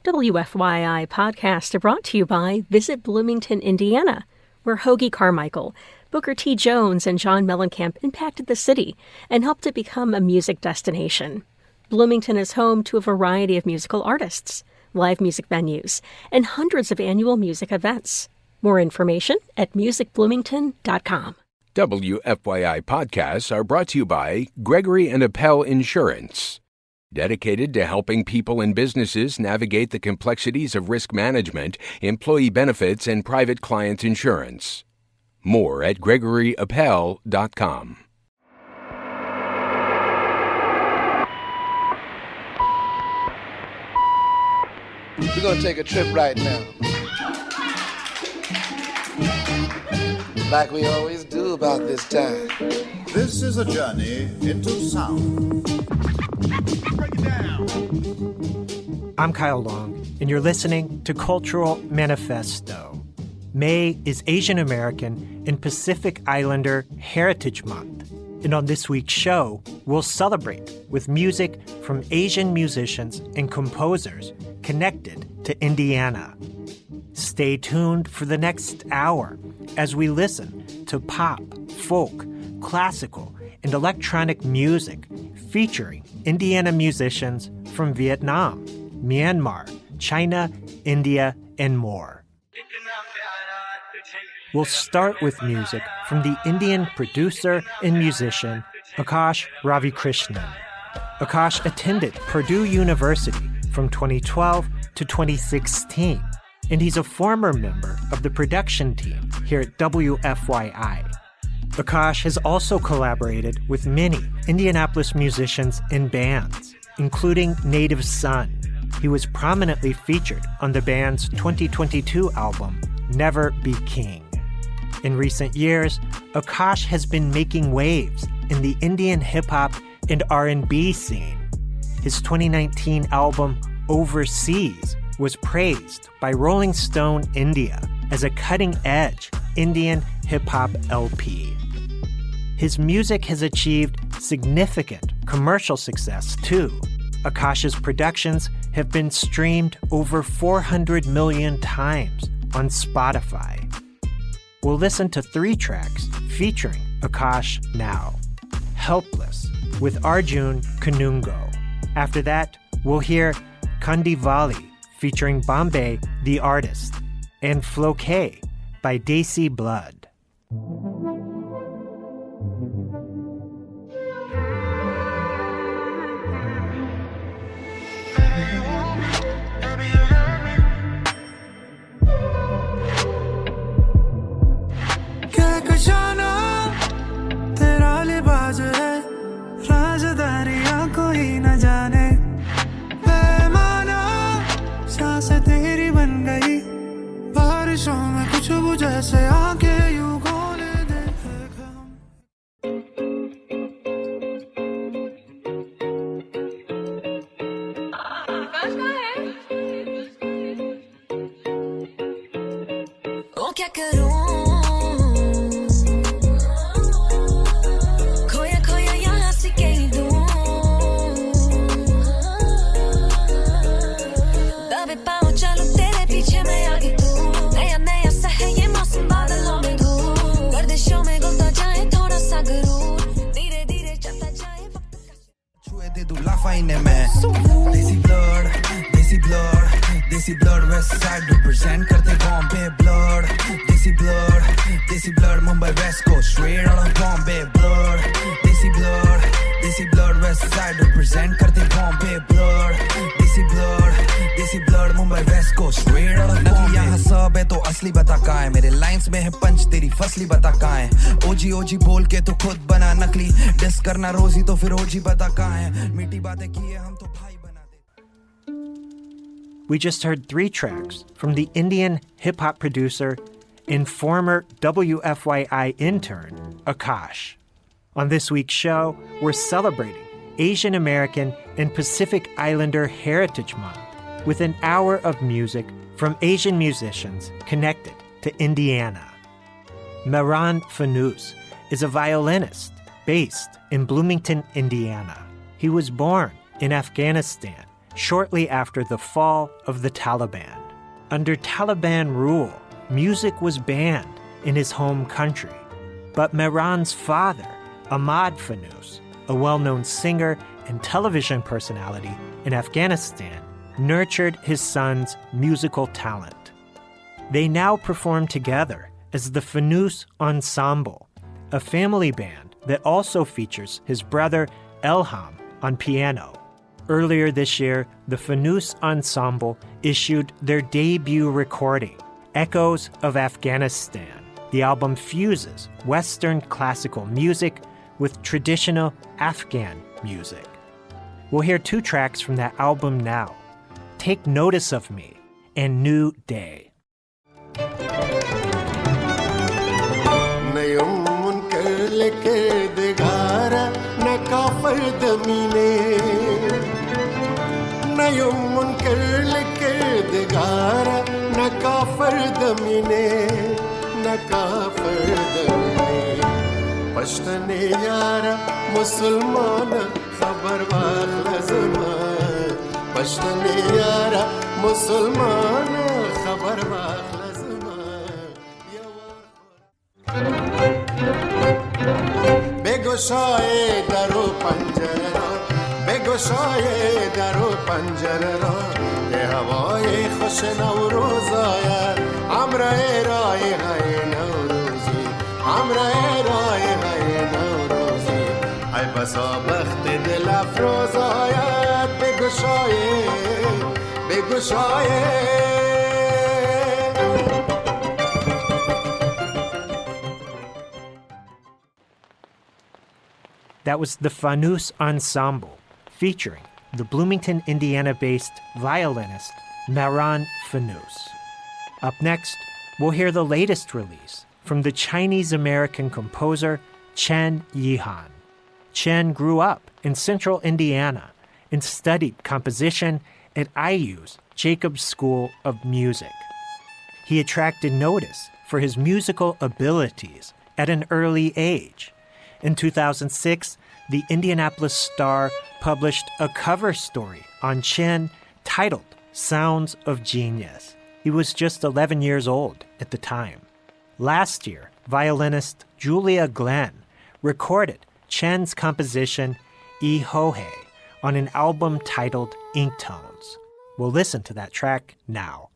WFYI podcasts are brought to you by Visit Bloomington, Indiana, where Hoagie Carmichael, Booker T. Jones, and John Mellencamp impacted the city and helped it become a music destination. Bloomington is home to a variety of musical artists, live music venues, and hundreds of annual music events. More information at musicbloomington.com. WFYI podcasts are brought to you by Gregory and Appel Insurance, dedicated to helping people and businesses navigate the complexities of risk management, employee benefits, and private client insurance. More at gregoryappel.com. We're going to take a trip right now. Like we always do about this time. This is a journey into sound. Break it down. I'm Kyle Long, and you're listening to Cultural Manifesto. May is Asian American and Pacific Islander Heritage Month. And on this week's show, we'll celebrate with music from Asian musicians and composers connected to Indiana. Stay tuned for the next hour as we listen to pop, folk, classical, and electronic music featuring Indiana musicians from Vietnam, Myanmar, China, India, and more. We'll start with music from the Indian producer and musician Akash Ravikrishnan. Akash attended Purdue University from 2012 to 2016, and he's a former member of the production team here at WFYI. Akash has also collaborated with many Indianapolis musicians and bands, including Native Son. He was prominently featured on the band's 2022 album, Never Be King. In recent years, Akash has been making waves in the Indian hip-hop and R&B scene. His 2019 album, Overseas, was praised by Rolling Stone India as a cutting-edge Indian hip-hop LP. His music has achieved significant commercial success, too. Akash's productions have been streamed over 400 million times on Spotify. We'll listen to 3 tracks featuring Akash now. Helpless with Arjun Kanungo. After that, we'll hear Kandivali featuring Bombay the Artist, and Floquet by Desi Blood. Desi blood, west side represent karte Bombay blood. Desi blood, Mumbai west coast, straight out of Bombay blood. Desi blood, west side represent karte Bombay blood. Desi blood, Mumbai west coast, straight out of Bombay. यहाँ सब है तो असली बता कहाँ है, मेरे lines में है पंच तेरी फसली बता कहाँ है. ओजी बोल के तो खुद बना नकली, डिस करना रोजी तो फिर ओजी बता कहाँ है. मीठी बातें की है हम तो भाई. We just heard 3 tracks from the Indian hip-hop producer and former WFYI intern, Akash. On this week's show, we're celebrating Asian American and Pacific Islander Heritage Month with an hour of music from Asian musicians connected to Indiana. Mehran Fanous is a violinist based in Bloomington, Indiana. He was born in Afghanistan shortly after the fall of the Taliban. Under Taliban rule, music was banned in his home country. But Mehran's father, Ahmad Fanous, a well-known singer and television personality in Afghanistan, nurtured his son's musical talent. They now perform together as the Fanous Ensemble, a family band that also features his brother Elham on piano. Earlier this year, the Fanous Ensemble issued their debut recording, Echoes of Afghanistan. The album fuses Western classical music with traditional Afghan music. We'll hear 2 tracks from that album now, Take Notice of Me and New Day. पश्तने यारा मुसलमान खबर वाखला ज़मा पश्तने यारा मुसलमान खबर वाखला ज़मा बेगुशाए दरो पंजरा बेगुशाए दरो पंजरा ये हवाए खुश नौरोज़ आया हमरे राय है नौरोज़ी हमरे राय بسا بخت دل افروز آید بگشایه That was the Fanous Ensemble, featuring the Bloomington, Indiana-based violinist Mehran Fanous. Up next, we'll hear the latest release from the Chinese-American composer Chen Yihan. Chen grew up in central Indiana and studied composition at IU's Jacobs School of Music. He attracted notice for his musical abilities at an early age. In 2006, the Indianapolis Star published a cover story on Chen titled Sounds of Genius. He was just 11 years old at the time. Last year, violinist Julia Glenn recorded Chen's composition Ihohe on an album titled Ink Tones. We'll listen to that track now.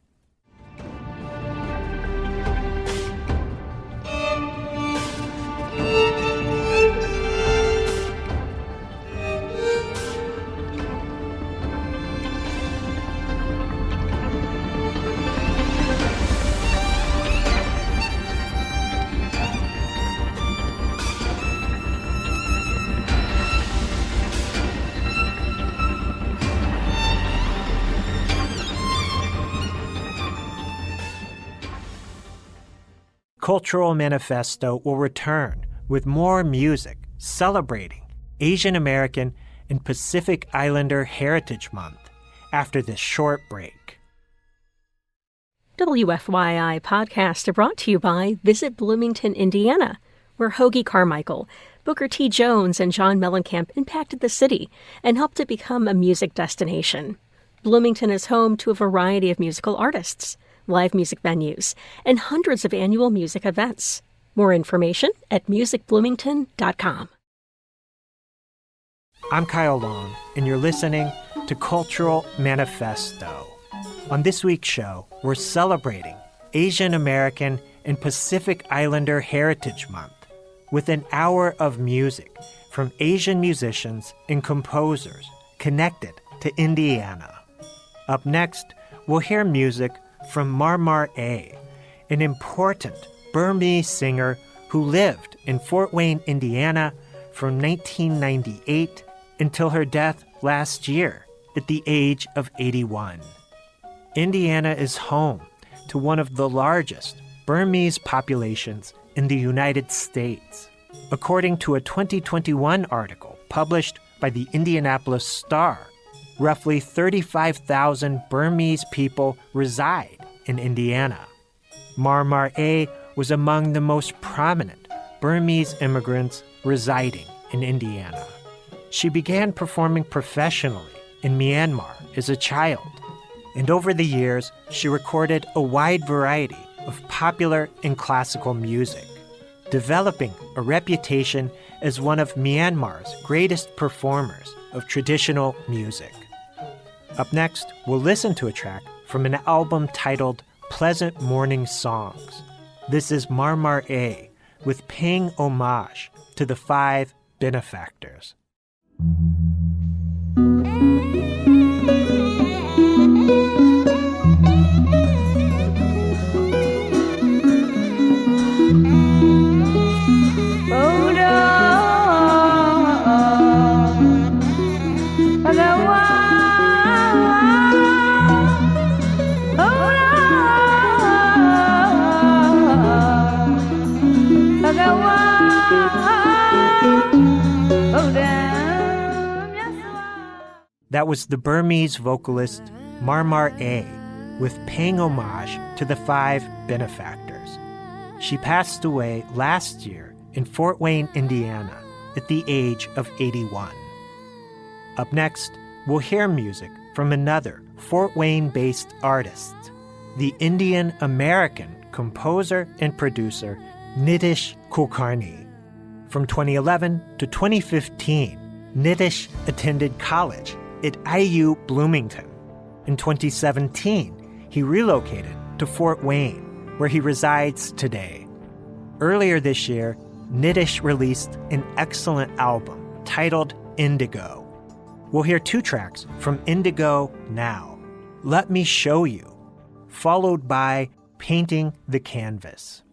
Cultural Manifesto will return with more music celebrating Asian American and Pacific Islander Heritage Month after this short break. WFYI podcasts are brought to you by Visit Bloomington, Indiana, where Hoagie Carmichael, Booker T. Jones, and John Mellencamp impacted the city and helped it become a music destination. Bloomington is home to a variety of musical artists, live music venues, and hundreds of annual music events. More information at musicbloomington.com. I'm Kyle Long, and you're listening to Cultural Manifesto. On this week's show, we're celebrating Asian American and Pacific Islander Heritage Month with an hour of music from Asian musicians and composers connected to Indiana. Up next, we'll hear music from Myanmar A, an important Burmese singer who lived in Fort Wayne, Indiana from 1998 until her death last year at the age of 81. Indiana is home to one of the largest Burmese populations in the United States. According to a 2021 article published by the Indianapolis Star, roughly 35,000 Burmese people reside in Indiana. Myanmar A was among the most prominent Burmese immigrants residing in Indiana. She began performing professionally in Myanmar as a child. And over the years, she recorded a wide variety of popular and classical music, developing a reputation as one of Myanmar's greatest performers of traditional music. Up next, we'll listen to a track from an album titled Pleasant Morning Songs. This is Marmar A with paying homage to the 5 benefactors. That was the Burmese vocalist Marmar A with paying homage to the 5 benefactors. She passed away last year in Fort Wayne, Indiana, at the age of 81. Up next, we'll hear music from another Fort Wayne-based artist, the Indian-American composer and producer Nitish Kulkarni. From 2011 to 2015, Nitish attended college at IU Bloomington. In 2017, he relocated to Fort Wayne, where he resides today. Earlier this year, Nitish released an excellent album titled Indigo. We'll hear 2 tracks from Indigo now. Let Me Show You, followed by Painting the Canvas.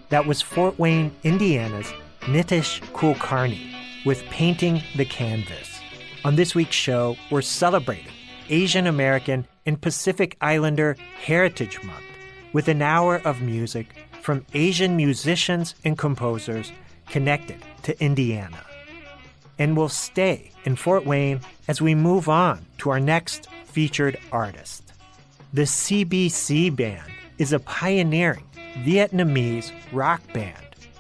That was Fort Wayne, Indiana's Nitish Kulkarni with Painting the Canvas. On this week's show, we're celebrating Asian American and Pacific Islander Heritage Month with an hour of music from Asian musicians and composers connected to Indiana. And we'll stay in Fort Wayne as we move on to our next featured artist. The CBC Band is a pioneering Vietnamese rock band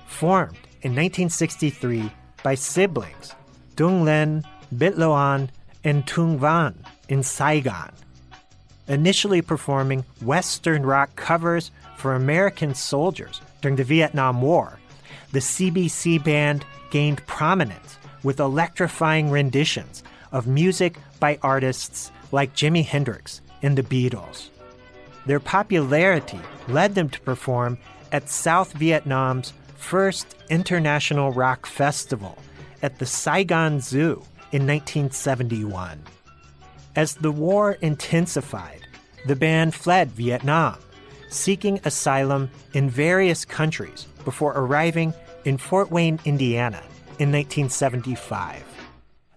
formed in 1963 by siblings Dung Len, Bit Loan, and Tung Van in Saigon. Initially performing Western rock covers for American soldiers during the Vietnam War, the CBC Band gained prominence with electrifying renditions of music by artists like Jimi Hendrix and the Beatles. Their popularity led them to perform at South Vietnam's first international rock festival at the Saigon Zoo in 1971. As the war intensified, the band fled Vietnam, seeking asylum in various countries before arriving in Fort Wayne, Indiana in 1975.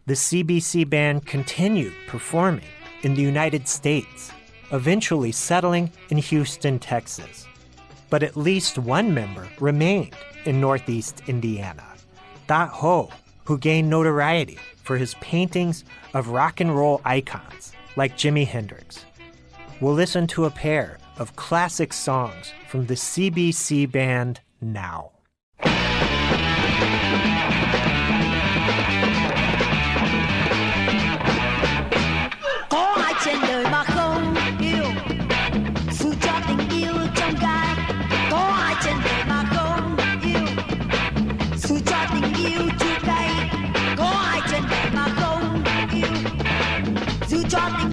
The CBC Band continued performing in the United States, eventually settling in Houston, Texas. But at least one member remained in Northeast Indiana, Da Ho, who gained notoriety for his paintings of rock and roll icons like Jimi Hendrix. We'll listen to a pair of classic songs from the CBC Band now. Có ai trên đời mà không yêu dù cho tình yêu trong gai, có ai trên đời mà không yêu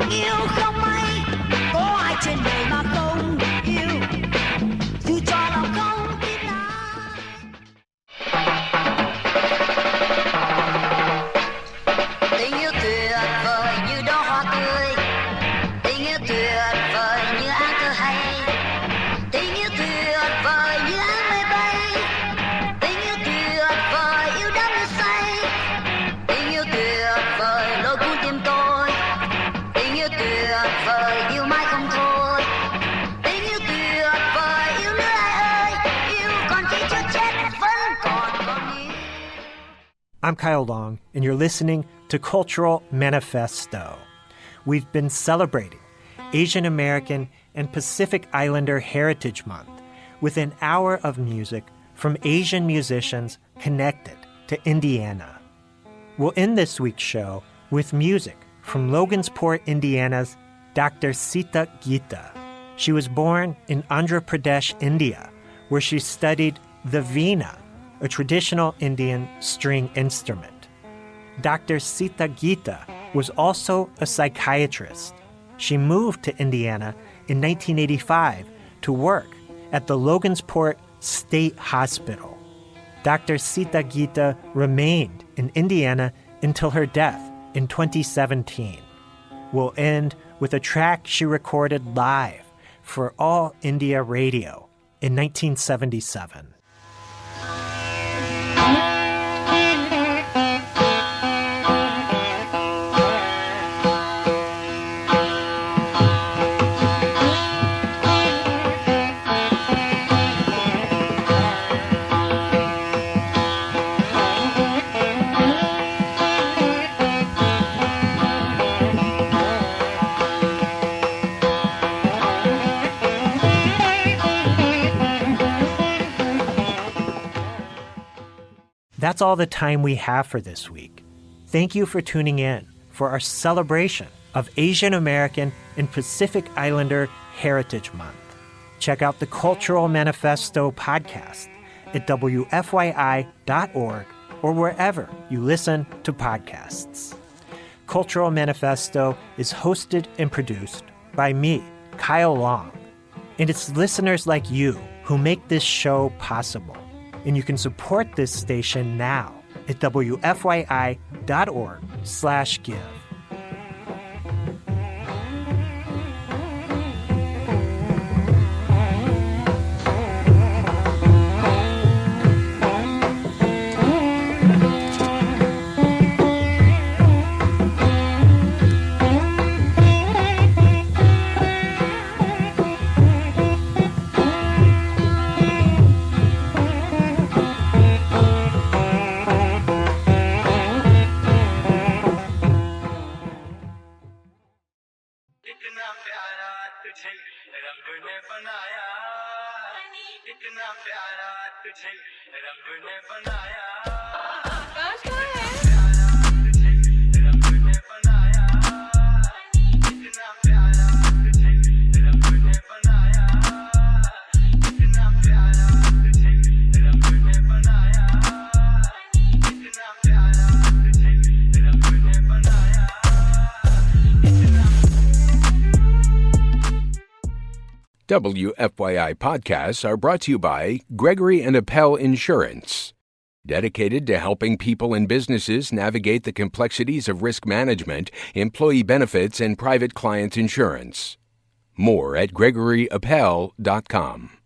yêu không mấy, có ai trên đời mà không yêu, dù cho lòng không tin ai. Tình yêu tuyệt vời như đóa hoa tươi, tình yêu tuyệt vời như áng thơ hay, tình yêu tuyệt vời như áng mây bay, tình yêu tuyệt vời yêu đắm như say, tình yêu tuyệt vời lôi cuốn tim tôi, tình yêu tuyệt vời yêu mãi không thôi, tình yêu tuyệt vời yêu nữa ai ơi, yêu còn khi chưa chết vẫn còn yêu. I'm Kyle Long, and you're listening to Cultural Manifesto. We've been celebrating Asian American and Pacific Islander Heritage Month with an hour of music from Asian musicians connected to Indiana. We'll end this week's show with music from Logansport, Indiana's Dr. Sita Gita. She was born in Andhra Pradesh, India, where she studied the veena, a traditional Indian string instrument. Dr. Sita Gita was also a psychiatrist. She moved to Indiana in 1985 to work at the Logansport State Hospital. Dr. Sita Gita remained in Indiana until her death in 2017. We'll end with a track she recorded live for All India Radio in 1977. That's all the time we have for this week. Thank you for tuning in for our celebration of Asian American and Pacific Islander Heritage Month. Check out the Cultural Manifesto podcast at WFYI.org or wherever you listen to podcasts. Cultural Manifesto is hosted and produced by me, Kyle Long, and it's listeners like you who make this show possible. And you can support this station now at WFYI.org/give. WFYI podcasts are brought to you by Gregory and Appel Insurance, dedicated to helping people and businesses navigate the complexities of risk management, employee benefits, and private client insurance. More at GregoryAppel.com.